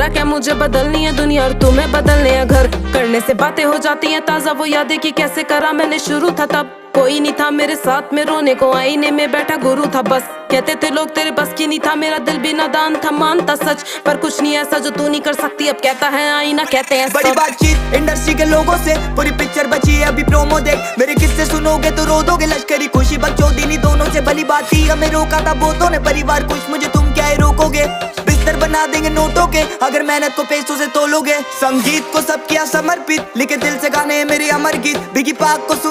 बोला क्या मुझे बदलनी है दुनिया और तुम्हें बदलने हैं घर। करने से बातें हो जाती हैं ताजा, वो यादें कि कैसे करा मैंने शुरू था तब। कोई नहीं था मेरे साथ में रोने को, आईने में बैठा गुरु था बस। कहते थे लोग तेरे बस की नहीं था, मेरा दिल भी नादान था, मानता सच। पर कुछ नहीं ऐसा जो तू नहीं कर सकती, अब कहता है आईना, कहते हैं बड़ी बातचीत इंडस्ट्री के लोगों से, पूरी पिक्चर बची है अभी प्रोमो देख। मेरे किस्से सुनोगे तो रो दोगे, लश्करी खुशी बकचोदी दोनों से भली बात थी। हमें रोका था बहुतों ने, परिवार कुछ मुझे तुम क्या ही रोकोगे। बिस्तर बना देंगे नोटों के अगर मेहनत को पैसों से तोलोगे। संगीत को सब किया समर्पित, लिखे दिल से गाने मेरे अमर गीत। बिगी पाक को